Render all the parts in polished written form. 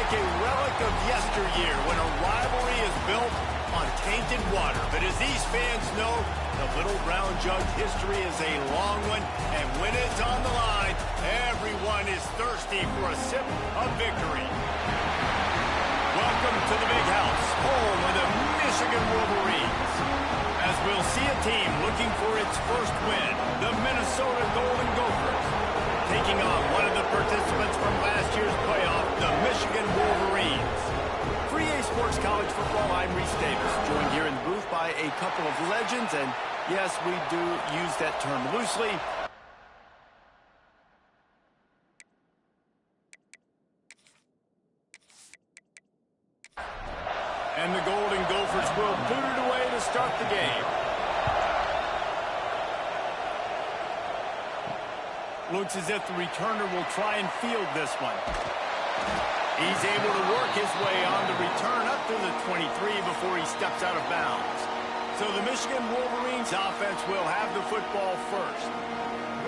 like a relic of yesteryear when a rivalry is built on tainted water. But as these fans know, the Little Brown Jug history is a long one, and when it's on the line, everyone is thirsty for a sip of victory. Welcome to the Big House, home of the Michigan Wolverines. As we'll see a team looking for its first win, the Minnesota Golden Gophers, taking on one of the participants from last year's playoff, the Michigan Wolverines. For EA Sports College Football, I'm Reese Davis, joined here in the booth by a couple of legends, and yes, we do use that term loosely. And the Golden Gophers will boot it away to start the game. Looks as if the returner will try and field this one. He's able to work his way on the return up to the 23 before he steps out of bounds. So the Michigan Wolverines offense will have the football first.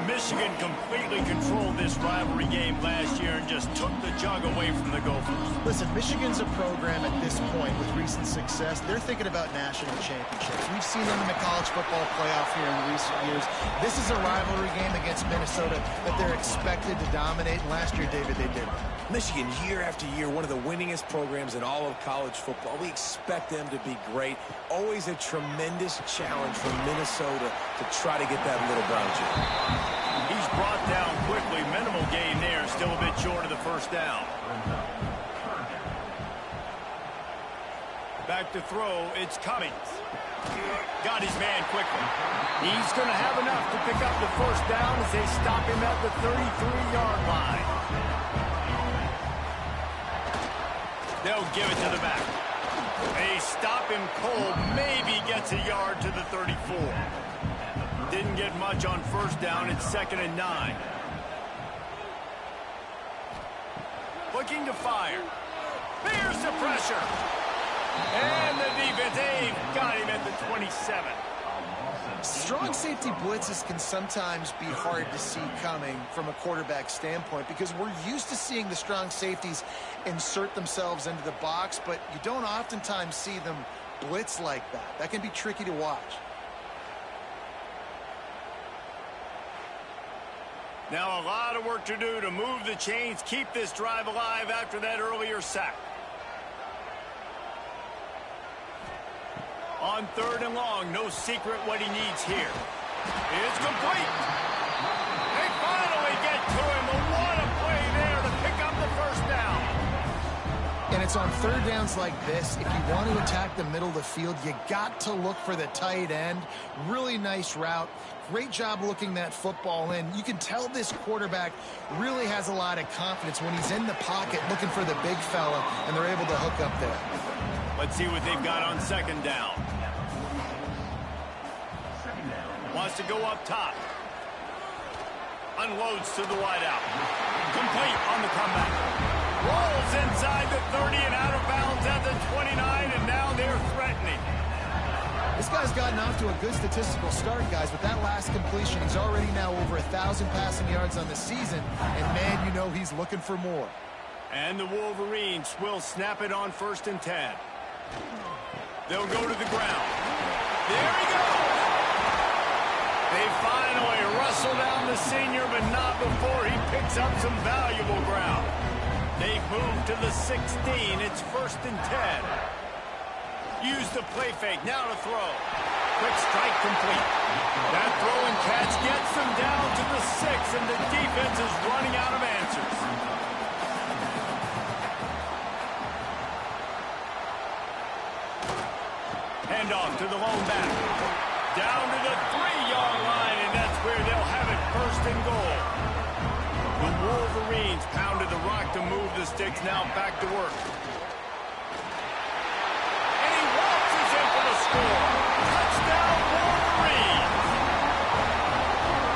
Michigan completely controlled this rivalry game last year and just took the jug away from the Gophers. Listen, Michigan's a program at this point with recent success. They're thinking about national championships. We've seen them in the college football playoff here in recent years. This is a rivalry game against Minnesota that they're expected to dominate. And last year, David, they did. Michigan, year after year, one of the winningest programs in all of college football. We expect them to be great. Always a tremendous challenge for Minnesota to try to get that Little Brown Jug. He's brought down quickly. Minimal gain there. Still a bit short of the first down. Back to throw. It's Cummings. Got his man quickly. He's going to have enough to pick up the first down as they stop him at the 33-yard line. They'll give it to the back. They stop him cold. Maybe gets a yard to the 34. Didn't get much on first down. It's 2nd and 9. Looking to fire. There's the pressure. And the defense, they've got him at the 27. Strong safety blitzes can sometimes be hard to see coming from a quarterback standpoint because we're used to seeing the strong safeties insert themselves into the box, but you don't oftentimes see them blitz like that. That can be tricky to watch. Now a lot of work to do to move the chains, keep this drive alive after that earlier sack. On 3rd and long, no secret what he needs here. It's complete. They finally get to him. But what a play there to pick up the first down. And it's on 3rd downs like this. If you want to attack the middle of the field, you got to look for the tight end. Really nice route. Great job looking that football in. You can tell this quarterback really has a lot of confidence when he's in the pocket looking for the big fella, and they're able to hook up there. Let's see what they've got on 2nd down. Wants to go up top. Unloads to the wideout. Complete on the comeback. Rolls inside the 30 and out of bounds at the 29, and now they're threatening. This guy's gotten off to a good statistical start, guys, but that last completion, he's already now over 1,000 passing yards on the season, and man, you know he's looking for more. And the Wolverines will snap it on 1st and 10. They'll go to the ground. There he goes! They finally wrestle down the senior, but not before he picks up some valuable ground. They've moved to the 16. It's 1st and 10. Use the play fake. Now to throw. Quick strike complete. That throw and catch gets them down to the 6, and the defense is running out of answers. Hand off to the lone back. Down to the 3-yard line, and that's where they'll have it 1st and goal. The Wolverines pounded the rock to move the sticks. Now back to work. And he waltzes in for the score. Touchdown, Wolverines.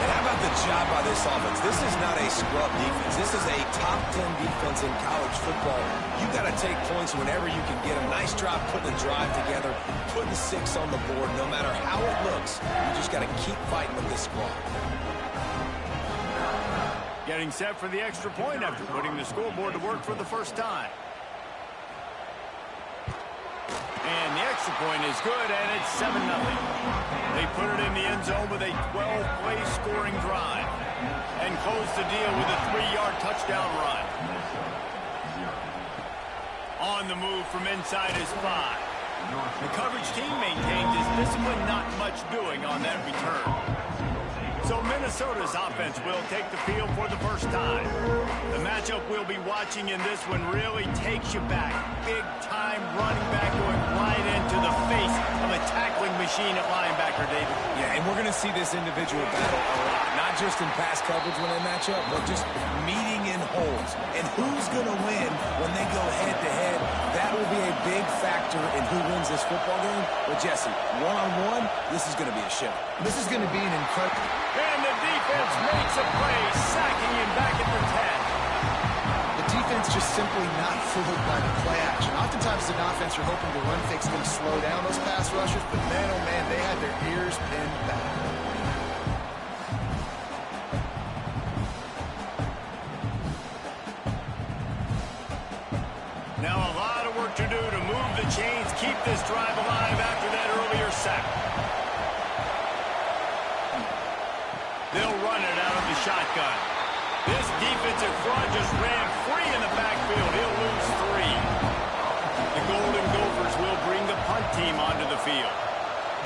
And how about the job by this offense? This is not a scrub defense. This is a top 10 defense in college football. You got to take points whenever you can get them. Nice job putting the drive together, putting 6 on the board. No matter how it looks, you just got to keep fighting with this squad. Getting set for the extra point after putting the scoreboard to work for the first time. And the extra point is good, and it's 7-0. They put it in the end zone with a 12-play scoring drive and close the deal with a 3-yard touchdown run. On the move from inside his 5. The coverage team maintains his discipline, not much doing on that return. So Minnesota's offense will take the field for the first time. The matchup we'll be watching in this one really takes you back. Big-time running back going right into the face of a tackling machine at linebacker, David. Yeah, and we're going to see this individual battle a lot. Not just in pass coverage when they match up, but just meeting in holes. And who's going to win when they go head-to-head? That will be a big factor in who wins this football game. But, Jesse, one-on-one, this is going to be a show. This is going to be an incredible... And the defense makes a play, sacking him back at the 10. The defense just simply not fooled by the play action. Oftentimes, an offense you're hoping the run fake's going to slow down those pass rushers, but man, oh man, they had their ears pinned back. Now a lot of work to do to move the chains, keep this drive alive after that earlier sack. They'll run it out of the shotgun. This defensive front just ran free in the backfield. He'll lose 3. The Golden Gophers will bring the punt team onto the field.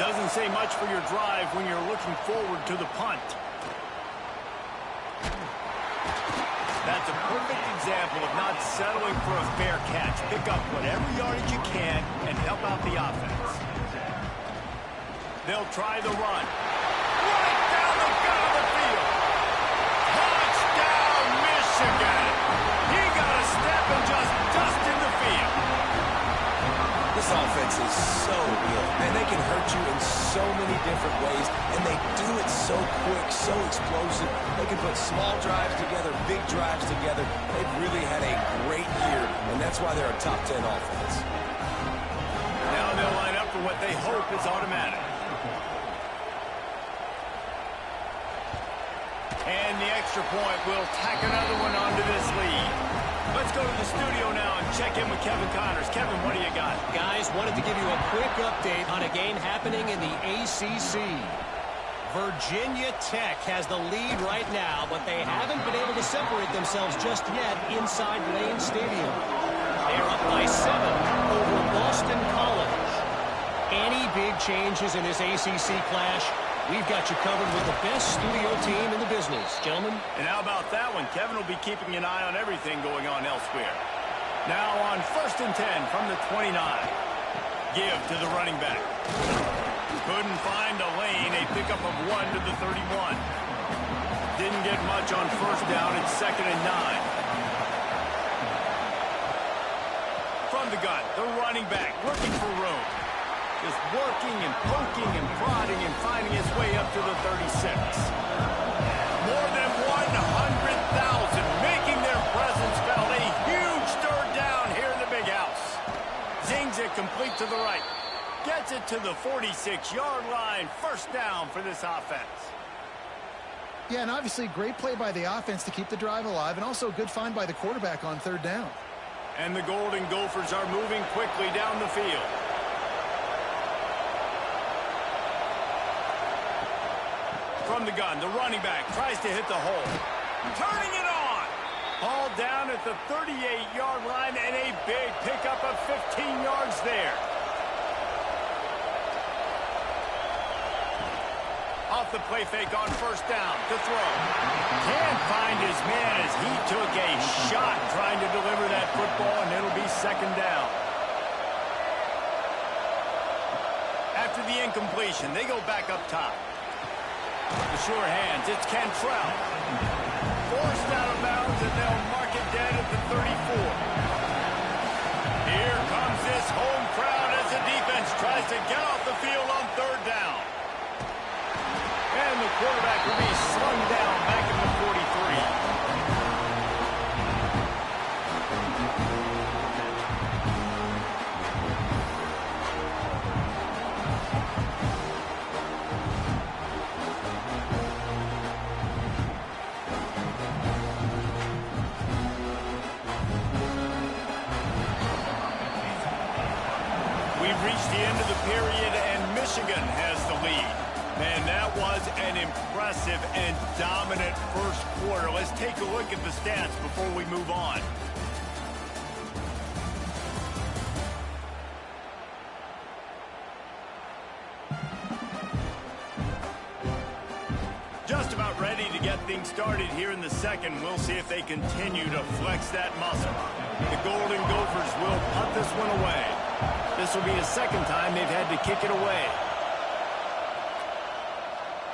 Doesn't say much for your drive when you're looking forward to the punt. That's a perfect example of not settling for a fair catch. Pick up whatever yardage you can and help out the offense. They'll try the run. Right down the gut of the field. Touchdown, Michigan. He got a step and just dusted the field. This offense is so good, and they can hurt you in so many different ways, and they do it so quick, so explosive. They can put small drives together, big drives together. They've really had a great year, and that's why they're a top 10 offense. Now they'll line up for what they hope is automatic. And the extra point will tack another one onto this lead. Let's go to the studio now and check in with Kevin Connors. Kevin, what do you got? Guys, wanted to give you a quick update on a game happening in the ACC. Virginia Tech has the lead right now, but they haven't been able to separate themselves just yet inside Lane Stadium. They are up by 7 over Boston College. Any big changes in this ACC clash? We've got you covered with the best studio team in the business, gentlemen. And how about that one? Kevin will be keeping an eye on everything going on elsewhere. Now on 1st and 10 from the 29. Give to the running back. Couldn't find a lane. A pickup of 1 to the 31. Didn't get much on 1st down. It's 2nd and 9. From the gun, the running back looking for room. Just working and poking and prodding and finding his way up to the 36. More than 100,000 making their presence felt. A huge third down here in the big house. Zings it complete to the right. Gets it to the 46-yard line. 1st down for this offense. Yeah, and obviously great play by the offense to keep the drive alive, and also a good find by the quarterback on 3rd down. And the Golden Gophers are moving quickly down the field. From the gun, the running back tries to hit the hole. Turning it on. Ball down at the 38-yard line, and a big pickup of 15 yards there. Off the play fake on 1st down to throw. Can't find his man as he took a shot trying to deliver that football, and it'll be 2nd down. After the incompletion, they go back up top. The sure hands, it's Cantrell. Forced out of bounds, and they'll mark it dead at the 34. Here comes this home crowd as the defense tries to get off the field on 3rd down. And the quarterback will be slung down back in the 43. period, and Michigan has the lead. Man, that was an impressive and dominant first quarter. Let's take a look at the stats before we move on. Just about ready to get things started here in the second. We'll see if they continue to flex that muscle. The Golden Gophers will punt this one away. This will be the second time they've had to kick it away.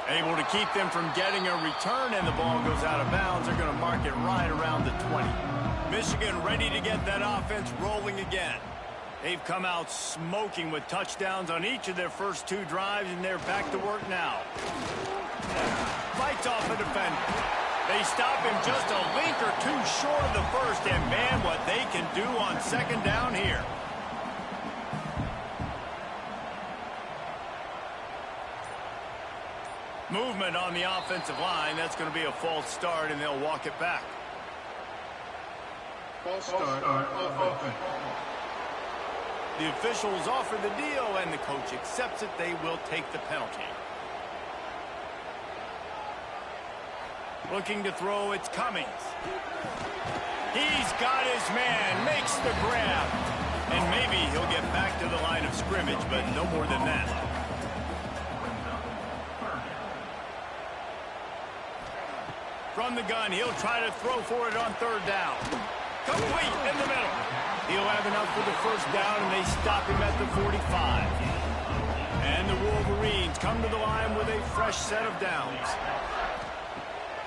Able to keep them from getting a return, and the ball goes out of bounds. They're going to mark it right around the 20. Michigan ready to get that offense rolling again. They've come out smoking with touchdowns on each of their first 2 drives, and they're back to work now. Fights off a defender. They stop him just a link or 2 short of the first, and man, what they can do on second down here. Movement on the offensive line. That's going to be a false start, and they'll walk it back. False start on offense. The officials offer the deal, and the coach accepts it. They will take the penalty. Looking to throw, it's Cummings. He's got his man, makes the grab. And maybe he'll get back to the line of scrimmage, but no more than that. From the gun, he'll try to throw for it on third down. Complete in the middle. He'll have enough for the first down, and they stop him at the 45. And the Wolverines come to the line with a fresh set of downs.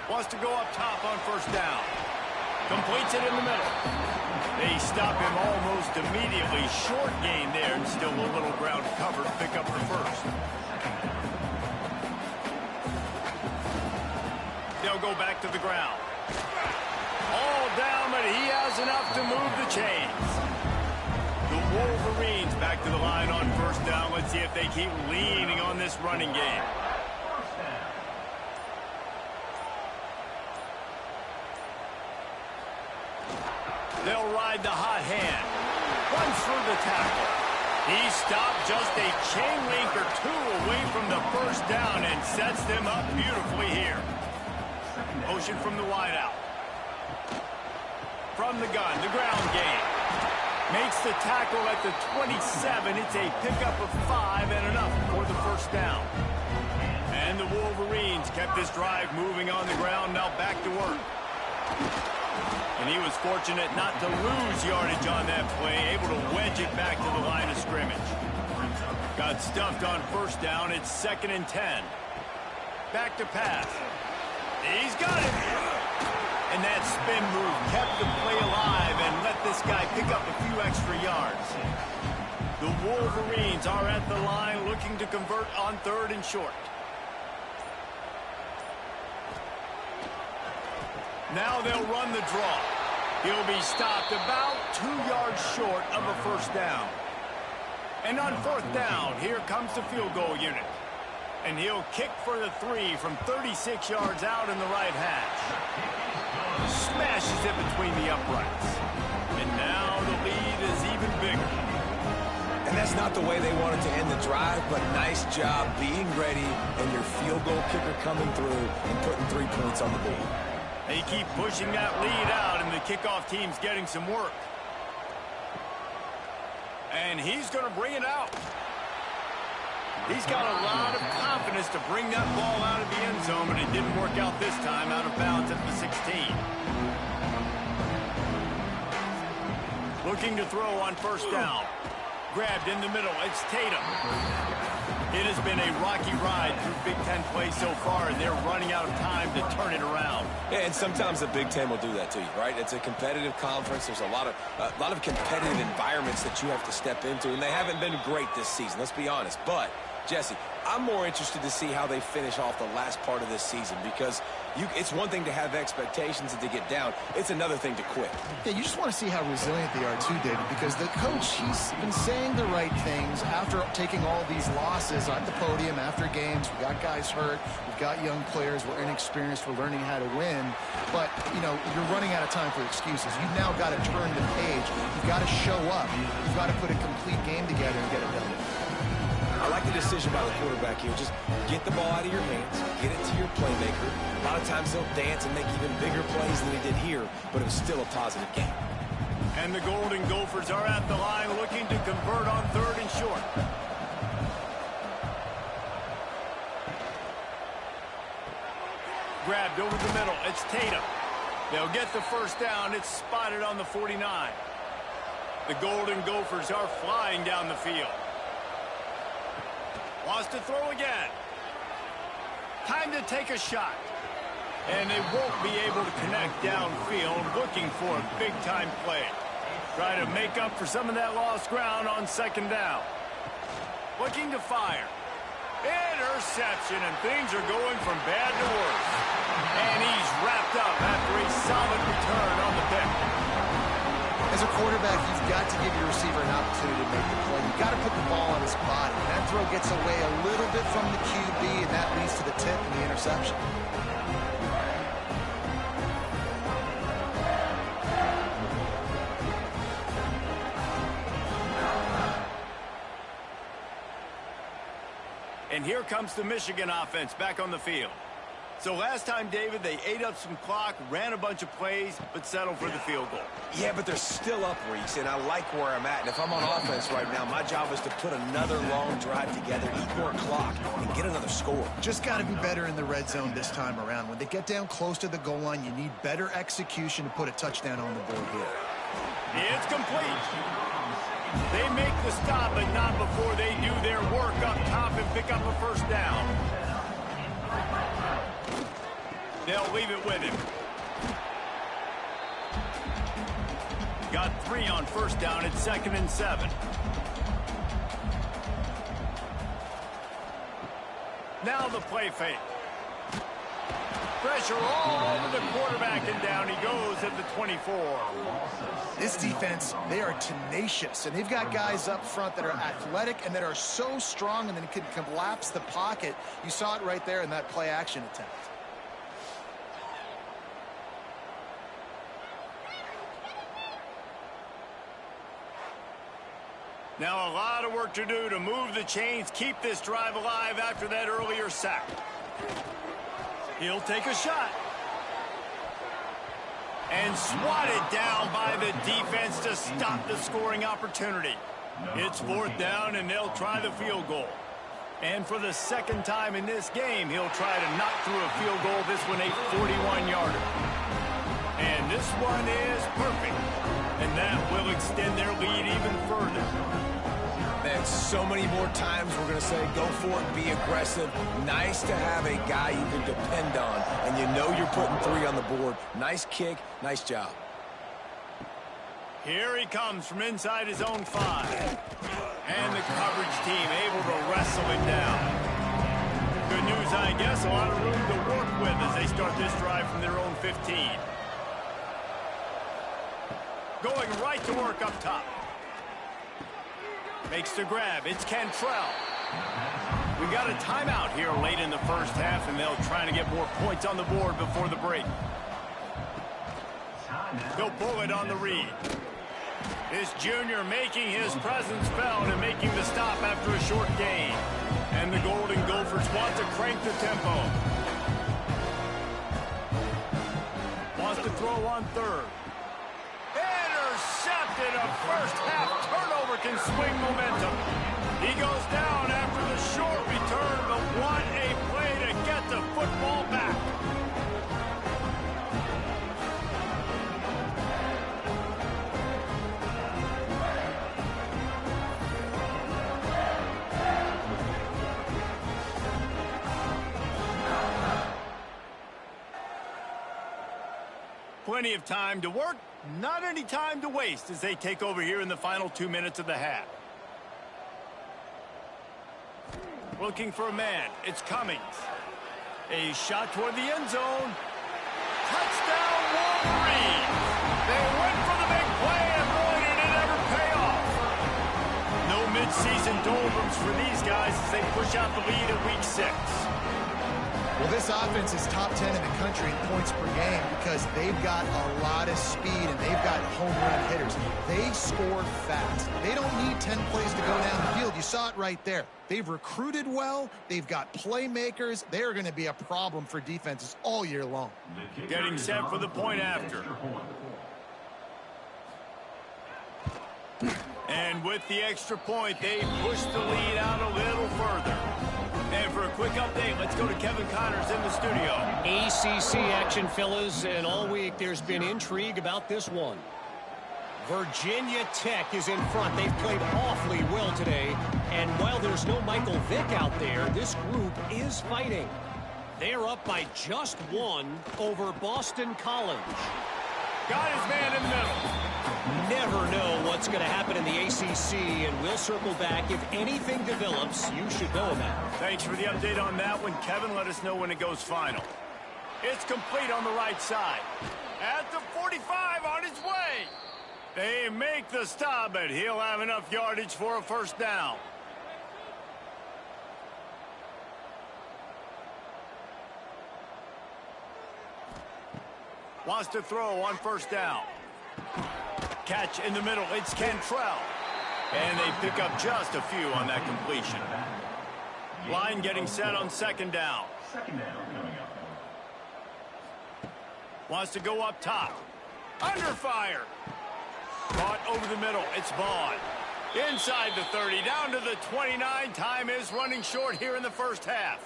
Wants to go up top on first down. Completes it in the middle. They stop him almost immediately. Short gain there, and still a little ground covered. Pick up the first. They'll go back to the ground. All down, but he has enough to move the chains. The Wolverines back to the line on first down. Let's see if they keep leaning on this running game. They'll ride the hot hand. Runs through the tackle. He stopped just a chain link or 2 away from the first down and sets them up beautifully here. Motion from the wideout. From the gun, the ground game. Makes the tackle at the 27. It's a pickup of 5 and enough for the first down. And the Wolverines kept this drive moving on the ground, now back to work. And he was fortunate not to lose yardage on that play, able to wedge it back to the line of scrimmage. Got stuffed on first down. It's 2nd and 10. Back to pass. He's got it. And that spin move kept the play alive and let this guy pick up a few extra yards. The Wolverines are at the line looking to convert on 3rd and short. Now they'll run the draw. He'll be stopped about 2 yards short of a first down. And on 4th down, here comes the field goal unit. And he'll kick for the 3 from 36 yards out in the right hash. Smashes it between the uprights. And now the lead is even bigger. And that's not the way they wanted to end the drive, but nice job being ready and your field goal kicker coming through and putting 3 points on the board. They keep pushing that lead out, and the kickoff team's getting some work. And he's going to bring it out. He's got a lot of confidence to bring that ball out of the end zone, but it didn't work out this time, out of bounds at the 16. Looking to throw on first down. Grabbed in the middle. It's Tatum. It has been a rocky ride through Big Ten play so far, and they're running out of time to turn it around. Yeah, and sometimes the Big Ten will do that to you, right? It's a competitive conference. There's a lot of competitive environments that you have to step into, and they haven't been great this season, let's be honest. But, Jesse, I'm more interested to see how they finish off the last part of this season, because it's one thing to have expectations and to get down. It's another thing to quit. Yeah, you just want to see how resilient they are too, David, because the coach, he's been saying the right things after taking all these losses at the podium after games. We got guys hurt. We've got young players. We're inexperienced. We're learning how to win. But, you know, you're running out of time for excuses. You've now got to turn the page. You've got to show up. You've got to put a complete game together and get it done. the decision by the quarterback here. Just get the ball out of your hands, get it to your playmaker. A lot of times he'll dance and make even bigger plays than he did here, but it was still a positive game. And the Golden Gophers are at the line looking to convert on 3rd and short. Grabbed over the middle. It's Tatum. They'll get the first down. It's spotted on the 49. The Golden Gophers are flying down the field. Wants to throw again. Time to take a shot. And they won't be able to connect downfield, looking for a big-time play. Try to make up for some of that lost ground on 2nd down. Looking to fire. Interception, and things are going from bad to worse. And he's wrapped up after a solid return on the pick. As a quarterback, you've got to give your receiver an opportunity to make the play. You've got to put the ball on his body. That throw gets away a little bit from the QB, and that leads to the tip and the interception. And here comes the Michigan offense back on the field. So last time, David, they ate up some clock, ran a bunch of plays, but settled for the field goal. Yeah, but they're still up, Reese, and I like where I'm at. And if I'm on offense right now, my job is to put another long drive together, eat more clock, and get another score. Just got to be better in the red zone this time around. When they get down close to the goal line, you need better execution to put a touchdown on the board here. It's complete. They make the stop, but not before they do their work up top and pick up a first down. They'll leave it with him. Got 3 on first down. It's 2nd and 7. Now the play fake. Pressure all over the quarterback, and down he goes at the 24. This defense, they are tenacious, and they've got guys up front that are athletic and that are so strong and then can collapse the pocket. You saw it right there in that play action attempt. Now a lot of work to do to move the chains, keep this drive alive after that earlier sack. He'll take a shot. And swatted down by the defense to stop the scoring opportunity. It's 4th down, and they'll try the field goal. And for the 2nd time in this game, he'll try to knock through a field goal. This one a 41-yarder. And this one is perfect. And that will extend their lead even further. Man, so many more times we're going to say go for it, be aggressive. Nice to have a guy you can depend on, and you know you're putting 3 on the board. Nice kick, nice job. Here he comes from inside his own 5. And the coverage team able to wrestle him down. Good news, I guess, a lot of room to work with as they start this drive from their own 15. Going right to work up top. Makes the grab. It's Cantrell. We got a timeout here late in the first half, and they'll try to get more points on the board before the break. They'll pull it on the read. This junior making his presence felt and making the stop after a short gain. And the Golden Gophers want to crank the tempo. Wants to throw on 3rd. Intercepted. A first half turnover can swing momentum. He goes down after the short return, but what a play to get the football back. Plenty of time to work, not any time to waste as they take over here in the final 2 minutes of the half. Looking for a man. It's Cummings. A shot toward the end zone. Touchdown, Wolverines! They went for the big play, and boy, did it ever pay off. No midseason doldrums for these guys as they push out the lead at week 6. Well, this offense is top 10 in the country in points per game because they've got a lot of speed and they've got home run hitters. They score fast. They don't need 10 plays to go down the field. You saw it right there. They've recruited well. They've got playmakers. They're going to be a problem for defenses all year long. Getting set for the point after. And with the extra point, they push the lead out a little further. And for a quick update, let's go to Kevin Connors in the studio. ACC action, fellas, and all week there's been intrigue about this one. Virginia Tech is in front. They've played awfully well today. And while there's no Michael Vick out there, this group is fighting. They're up by just one over Boston College. Got his man in the middle. Never know what's going to happen in the ACC, and we'll circle back. If anything develops, you should know about it. Thanks for the update on that one, Kevin. Let us know when it goes final. It's complete on the right side. At the 45 on his way. They make the stop, but he'll have enough yardage for a first down. Wants to throw on first down. Catch in the middle. It's Cantrell. And they pick up just a few on that completion. Line getting set on second down. Wants to go up top. Under fire. Caught over the middle. It's Vaughn. Inside the 30. Down to the 29. Time is running short here in the first half.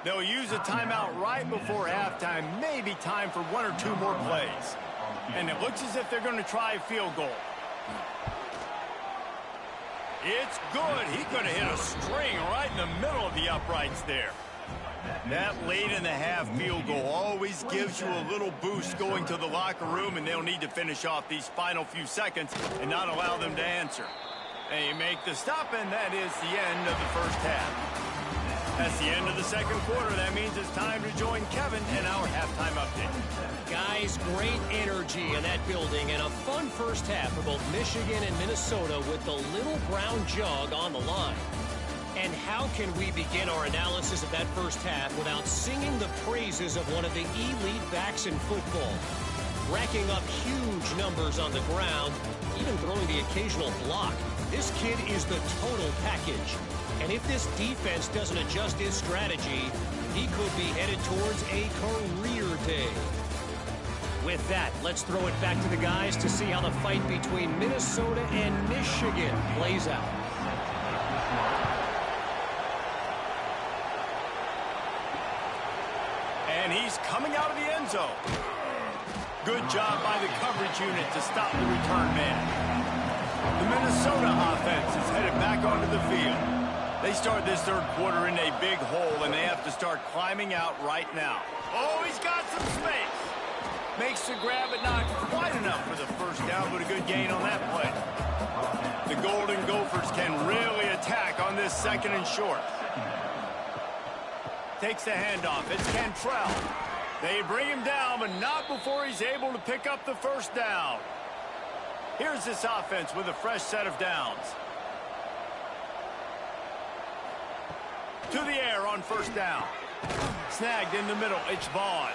They'll use a timeout right before halftime. Maybe time for one or two more plays. And it looks as if they're going to try a field goal. It's good. He could have hit a string right in the middle of the uprights there. That late in the half field goal always gives you a little boost going to the locker room, and they'll need to finish off these final few seconds and not allow them to answer. They make the stop, and that is the end of the first half. That's the end of the second quarter. That means it's time to join Kevin in our halftime update. Guys, great energy in that building and a fun first half for both Michigan and Minnesota with the little brown jug on the line. And how can we begin our analysis of that first half without singing the praises of one of the elite backs in football? Racking up huge numbers on the ground, even throwing the occasional block. This kid is the total package. And if this defense doesn't adjust his strategy, he could be headed towards a career day. With that, let's throw it back to the guys to see how the fight between Minnesota and Michigan plays out. And he's coming out of the end zone. Good job by the coverage unit to stop the return man. The Minnesota offense is headed back onto the field. They start this third quarter in a big hole, and they have to start climbing out right now. Oh, he's got some space. Makes the grab, but not quite enough for the first down, but a good gain on that play. The Golden Gophers can really attack on this second and short. Takes the handoff. It's Cantrell. They bring him down, but not before he's able to pick up the first down. Here's this offense with a fresh set of downs. To the air on first down. Snagged in the middle. It's Vaughn.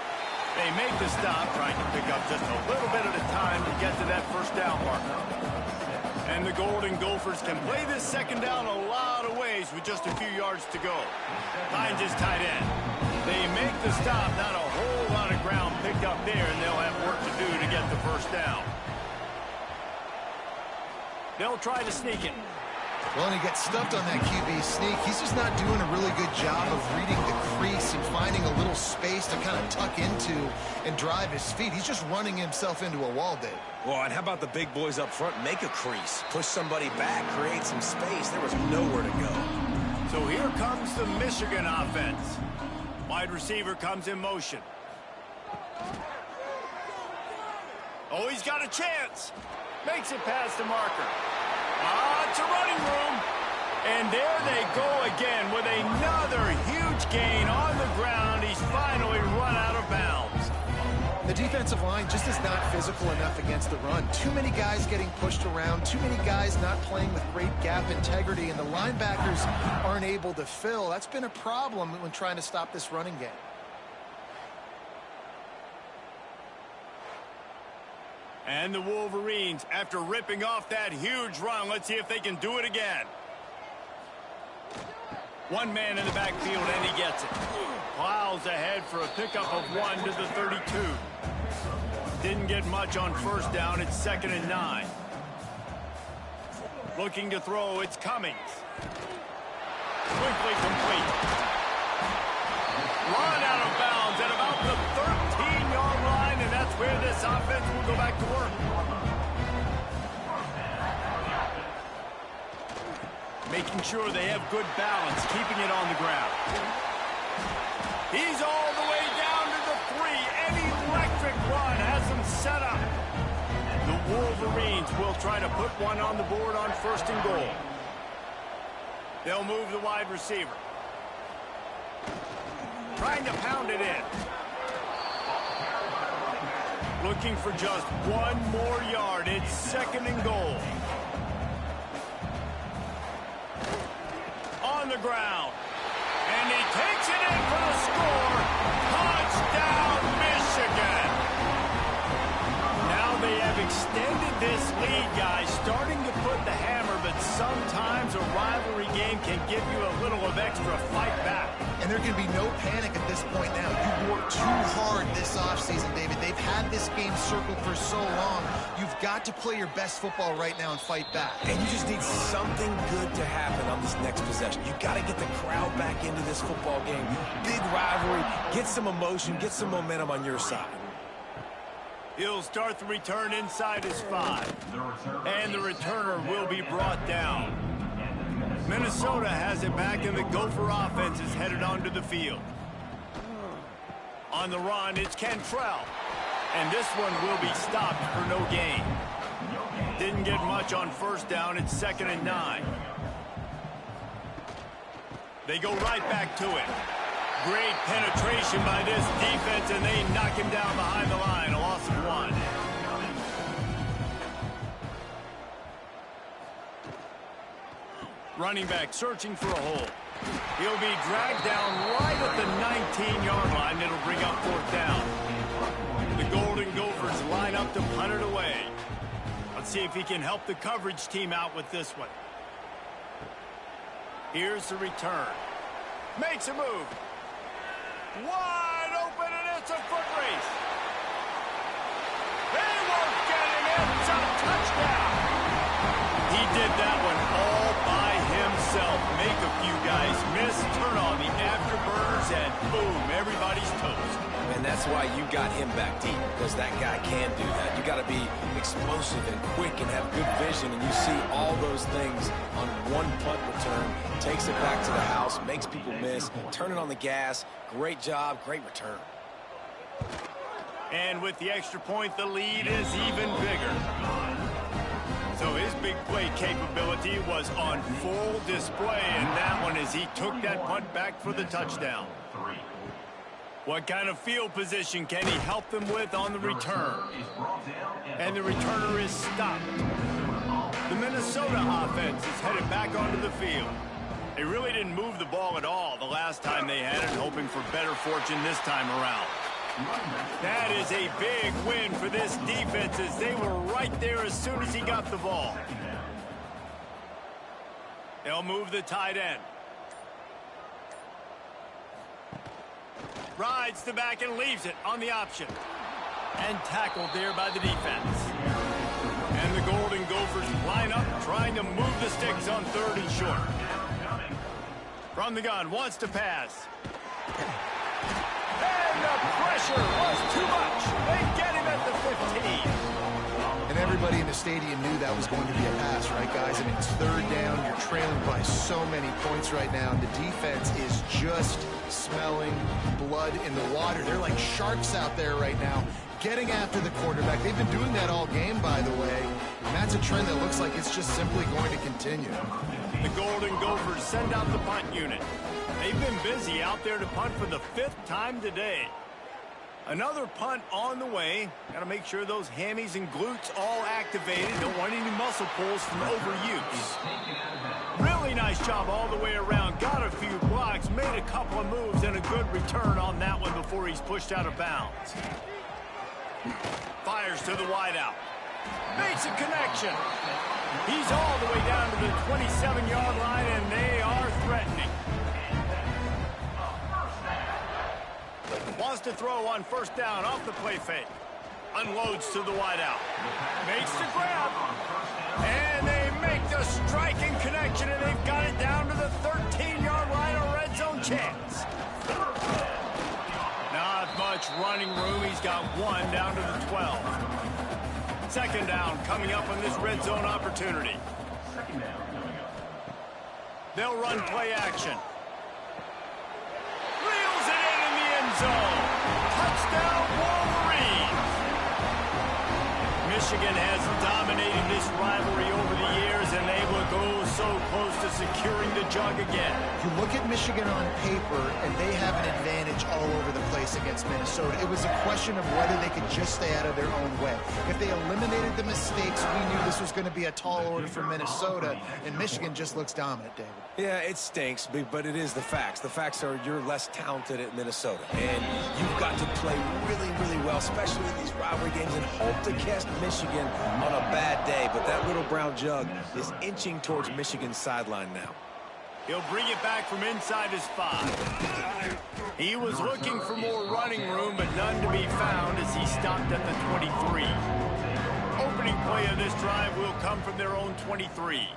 They make the stop, trying to pick up just a little bit at a time to get to that first down marker. And the Golden Gophers can play this second down a lot of ways with just a few yards to go. Finds his tight end. They make the stop, not a whole lot of ground picked up there, and they'll have work to do to get the first down. They'll try to sneak it. Well, and he gets stuffed on that QB sneak. He's just not doing a really good job of reading the crease and finding a little space to kind of tuck into and drive his feet. He's just running himself into a wall, Dave. Well, and how about the big boys up front? Make a crease. Push somebody back. Create some space. There was nowhere to go. So here comes the Michigan offense. Wide receiver comes in motion. Oh, he's got a chance. Makes it past the marker. It's a running room. And there they go again with another huge gain on the ground. He's finally run out of bounds. The defensive line just is not physical enough against the run. Too many guys getting pushed around, too many guys not playing with great gap integrity, and the linebackers aren't able to fill. That's been a problem when trying to stop this running game. And the Wolverines, after ripping off that huge run, let's see if they can do it again. One man in the backfield, and he gets it. Plows ahead for a pickup of 1 to the 32. Didn't get much on first down. It's 2nd and 9. Looking to throw. It's Cummings. Quickly complete. Run out of bounds at about the 13-yard line, and that's where this offense will go back to work. Making sure they have good balance, keeping it on the ground. He's all the way down to the 3. An electric run has him set up. The Wolverines will try to put one on the board on 1st and goal. They'll move the wide receiver. Trying to pound it in. Looking for just 1 more yard. It's 2nd and goal. On the ground. And he takes it in for the score. Touchdown, Michigan. Now they have extended this lead, guys, starting to put the hammer, but sometimes a rivalry game can give you a little of extra fight back. And there can be no panic at this point now. You worked too hard this offseason, David. They've had this game circled for so long. You've got to play your best football right now and fight back. And you just need something good to happen on this next possession. You got to get the crowd back into this football game. Big rivalry. Get some emotion. Get some momentum on your side. He'll start the return inside his 5. And the returner will be brought down. Minnesota has it back, and the Gopher offense is headed onto the field. On the run, it's Cantrell. And this one will be stopped for no gain. Didn't get much on first down. It's 2nd and 9. They go right back to it. Great penetration by this defense, and they knock him down behind the line. A loss of 1. Running back searching for a hole. He'll be dragged down right at the 19-yard line. It'll bring up 4th down. The Golden Gophers line up to punt it away. Let's see if he can help the coverage team out with this one. Here's the return. Makes a move. Wide open, and it's a foot race. They won't get him. It's a touchdown. He did that one all by himself. Make a few guys miss, turn on the afterburners, and boom, everybody's toast. And that's why you got him back deep, because that guy can do that. You got to be explosive and quick and have good vision, and you see all those things on one punt return. Takes it back to the house, makes people miss, turning on the gas. Great job, great return. And with the extra point, the lead is even bigger. So his big play capability was on full display, and that one as he took that punt back for the touchdown. What kind of field position can he help them with on the return? And the returner is stopped. The Minnesota offense is headed back onto the field. They really didn't move the ball at all the last time they had it, hoping for better fortune this time around. That is a big win for this defense, as they were right there as soon as he got the ball. They'll move the tight end. Rides the back and leaves it on the option. And tackled there by the defense. And the Golden Gophers line up, trying to move the sticks on 3rd and short. From the gun, wants to pass. And the pressure was too much. They get him at the 15. And everybody in the stadium knew that was going to be a pass, right, guys? I mean, it's 3rd down. You're trailing by so many points right now. And the defense is just smelling blood in the water. They're like sharks out there right now, getting after the quarterback. They've been doing that all game, by the way. And that's a trend that looks like it's just simply going to continue. The Golden Gophers send out the punt unit. They've been busy out there to punt for the 5th time today. Another punt on the way. Got to make sure those hammies and glutes all activated. Don't want any muscle pulls from overuse. Really nice job all the way around. Got a few blocks, made a couple of moves, and a good return on that one before he's pushed out of bounds. Fires to the wideout. Makes a connection. He's all the way down to the 27-yard line, and they are threatening. Wants to throw on first down off the play fake. Unloads to the wideout. Makes the grab. And they make the striking connection, and they've got it down to the 13-yard line, a red zone chance. Not much running room. He's got one down to the 12. Second down coming up on this red zone opportunity. They'll run play action. Reels it in the end zone. Touchdown, Wolverines. Michigan has dominated this rivalry over the years, and they will go so close to securing the jug again. You look at Michigan on paper, and they have an advantage all over the place against Minnesota. It was a question of whether they could just stay out of their own way. If they eliminated the mistakes, we knew this was going to be a tall order for Minnesota, and Michigan just looks dominant, David. Yeah, it stinks, but it is the facts. The facts are you're less talented at Minnesota, and you've got to play really, really well, especially in these rivalry games, and hope to catch Michigan on a bad day. But that little brown jug is inching towards Michigan's sideline now. He'll bring it back from inside his 5. He was looking for more running room, but none to be found as he stopped at the 23. Opening play of this drive will come from their own 23.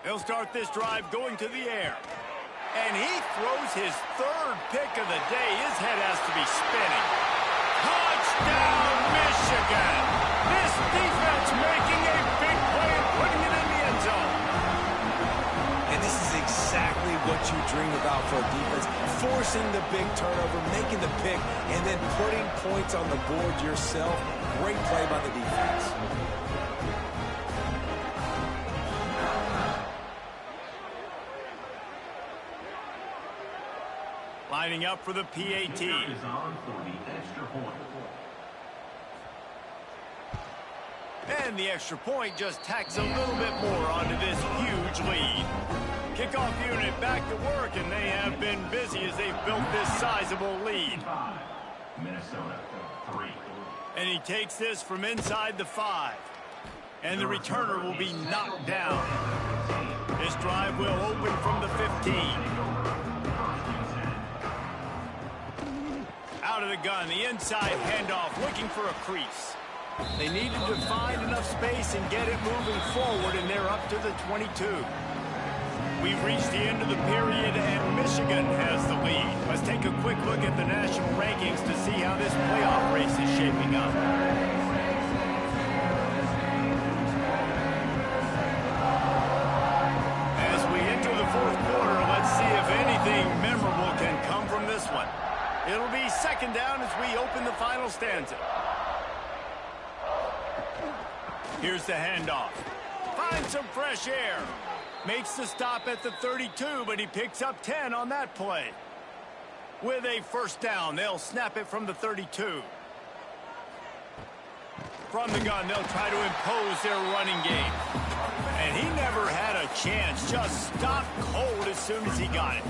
They'll start this drive going to the air. And he throws his third pick of the day. His head has to be spinning. Touchdown, Michigan! This defense making a big play and putting it in the end zone. And this is exactly what you dream about for a defense. Forcing the big turnover, making the pick, and then putting points on the board yourself. Great play by the defense. Lining up for the PAT. And the extra point just tacks a little bit more onto this huge lead. Kickoff unit back to work, and they have been busy as they've built this sizable lead. Minnesota, 3. And he takes this from inside the 5. And the returner will be knocked down. This drive will open from the 15. Out of the gun, the inside handoff, looking for a crease. They needed to find enough space and get it moving forward, and they're up to the 22. We've reached the end of the period, and Michigan has the lead. Let's take a quick look at the national rankings to see how this playoff race is shaping up. As we enter the fourth quarter, let's see if anything memorable can come from this one. It'll be second down as we open the final stanza. Here's the handoff. Finds some fresh air. Makes the stop at the 32, but he picks up 10 on that play. With a first down, they'll snap it from the 32. From the gun, they'll try to impose their running game. And he never had a chance. Just stopped cold as soon as he got it.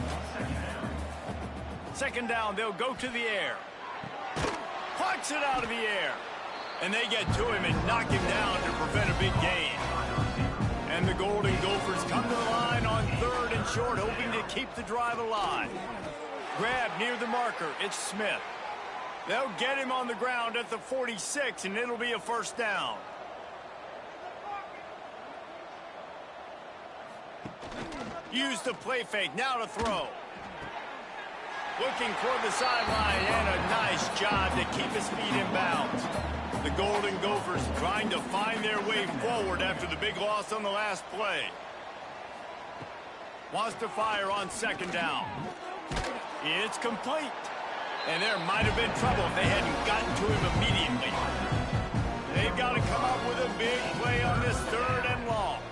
Second down, they'll go to the air. Plucks it out of the air. And they get to him and knock him down to prevent a big gain. And the Golden Gophers come to the line on third and short, hoping to keep the drive alive. Grab near the marker. It's Smith. They'll get him on the ground at the 46, and it'll be a first down. Use the play fake. Now to throw. Looking toward the sideline, and a nice job to keep his feet in bounds. The Golden Gophers trying to find their way forward after the big loss on the last play. Wants to fire on second down. It's complete. And there might have been trouble if they hadn't gotten to him immediately. They've got to come up with a big play on this third and long.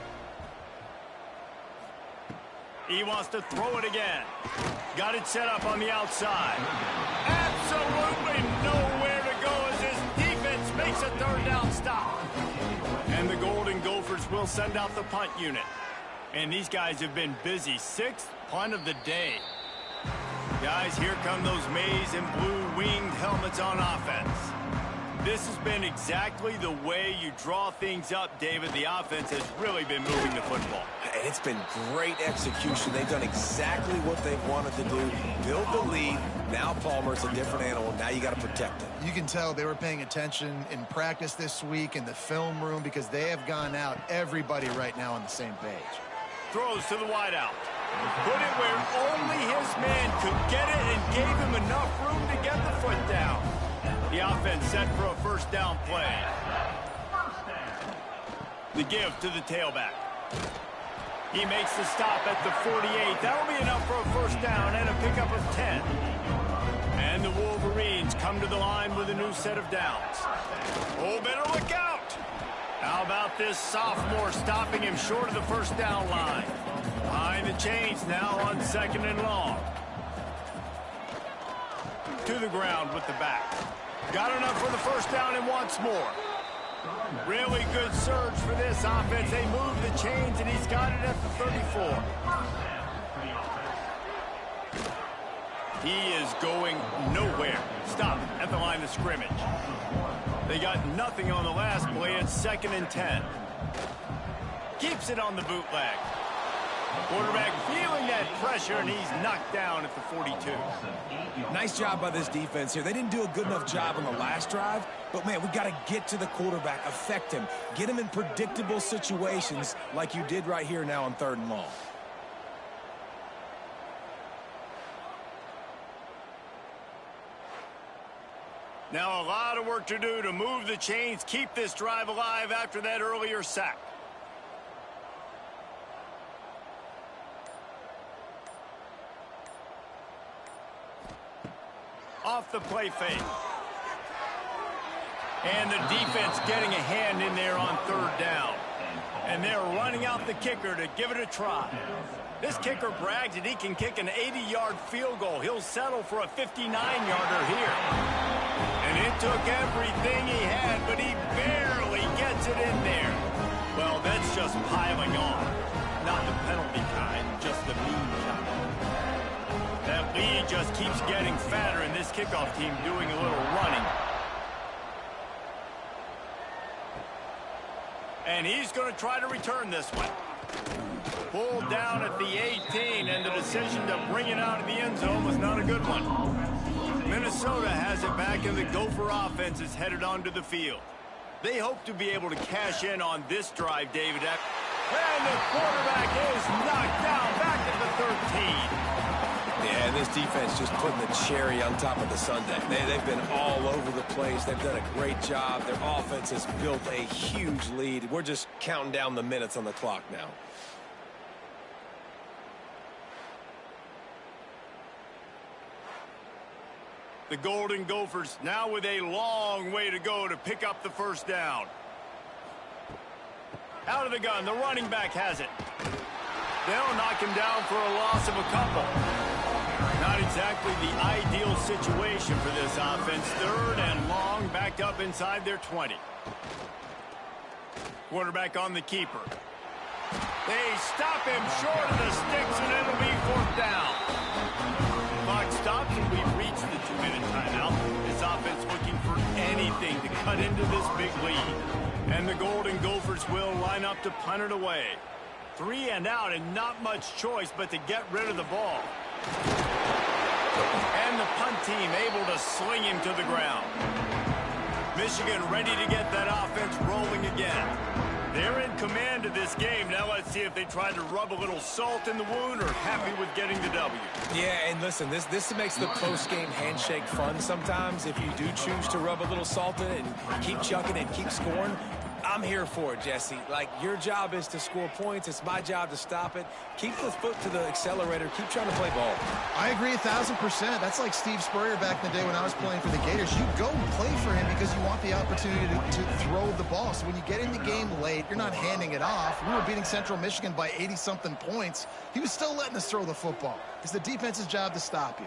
He wants to throw it again. Got it set up on the outside. Absolutely nowhere to go as his defense makes a third down stop. And the Golden Gophers will send out the punt unit. And these guys have been busy. 6th punt of the day. Guys, here come those maize and blue winged helmets on offense. This has been exactly the way you draw things up, David. The offense has really been moving the football. And it's been great execution. They've done exactly what they've wanted to do. Build the lead. Now Palmer's a different animal. Now you got to protect him. You can tell they were paying attention in practice this week in the film room because they have gone out, everybody right now on the same page. Throws to the wideout. Put it where only his man could get it and gave him enough room to get the foot down. The offense set for a first down play. The give to the tailback. He makes the stop at the 48. That'll be enough for a first down and a pickup of 10. And the Wolverines come to the line with a new set of downs. Oh, better look out. How about this sophomore stopping him short of the first down line? Behind the chains now on 2nd and long. To the ground with the back. Got enough for the first down and wants more. Really good surge for this offense. They move the chains, and he's got it at the 34. He is going nowhere. Stop at the line of scrimmage. They got nothing on the last play. It's 2nd and 10. Keeps it on the bootleg. Quarterback feeling that pressure, and he's knocked down at the 42. Nice job by this defense here. They didn't do a good enough job on the last drive, but, man, we got to get to the quarterback, affect him, get him in predictable situations like you did right here now on 3rd and long. Now a lot of work to do to move the chains, keep this drive alive after that earlier sack. Off the play fake. And the defense getting a hand in there on 3rd down. And they're running out the kicker to give it a try. This kicker brags that he can kick an 80-yard field goal. He'll settle for a 59-yarder here. And it took everything he had, but he barely gets it in there. Well, that's just piling on. Not the penalty kind, just the mean kind. That lead just keeps getting fatter, and this kickoff team doing a little running. And he's going to try to return this one. Pulled down at the 18, and the decision to bring it out of the end zone was not a good one. Minnesota has it back, and the Gopher offense is headed onto the field. They hope to be able to cash in on this drive, David. And the quarterback is knocked down back at the 13. Yeah, and this defense just putting the cherry on top of the sundae. They've been all over the place. They've done a great job. Their offense has built a huge lead. We're just counting down the minutes on the clock now. The Golden Gophers now with a long way to go to pick up the first down. Out of the gun, the running back has it. They'll knock him down for a loss of a couple. Not exactly the ideal situation for this offense. 3rd and long, backed up inside their 20. Quarterback on the keeper. They stop him short of the sticks, and it'll be 4th down. Clock stops, and we've reached the 2-minute timeout. This offense looking for anything to cut into this big lead. And the Golden Gophers will line up to punt it away. 3 and out, and not much choice but to get rid of the ball. And the punt team able to sling him to the ground. Michigan ready to get that offense rolling again. They're in command of this game. Now let's see if they try to rub a little salt in the wound or happy with getting the W. Yeah, and listen, this makes the post-game handshake fun sometimes. If you do choose to rub a little salt in it and keep chucking and keep scoring, I'm here for it, Jesse. Like, your job is to score points. It's my job to stop it. Keep the foot to the accelerator. Keep trying to play ball. I agree 1,000%. That's like Steve Spurrier back in the day when I was playing for the Gators. You go and play for him because you want the opportunity to throw the ball. So when you get in the game late, you're not handing it off. We were beating Central Michigan by 80-something points. He was still letting us throw the football. It's the defense's job to stop you.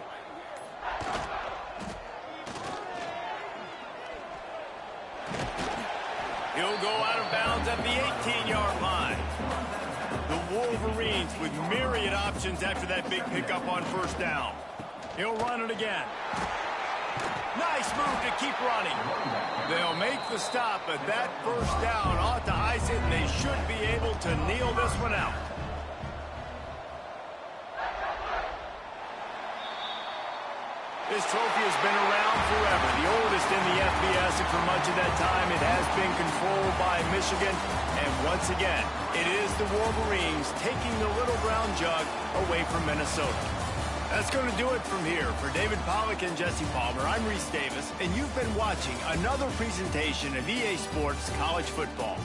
He'll go out of bounds at the 18-yard line. The Wolverines with myriad options after that big pickup on first down. He'll run it again. Nice move to keep running. They'll make the stop, but that first down ought to ice it, and they should be able to kneel this one out. This trophy has been around forever, the oldest in the FBS, and for much of that time it has been controlled by Michigan. And once again, it is the Wolverines taking the little brown jug away from Minnesota. That's going to do it from here. For David Pollack and Jesse Palmer, I'm Reese Davis, and you've been watching another presentation of EA Sports College Football.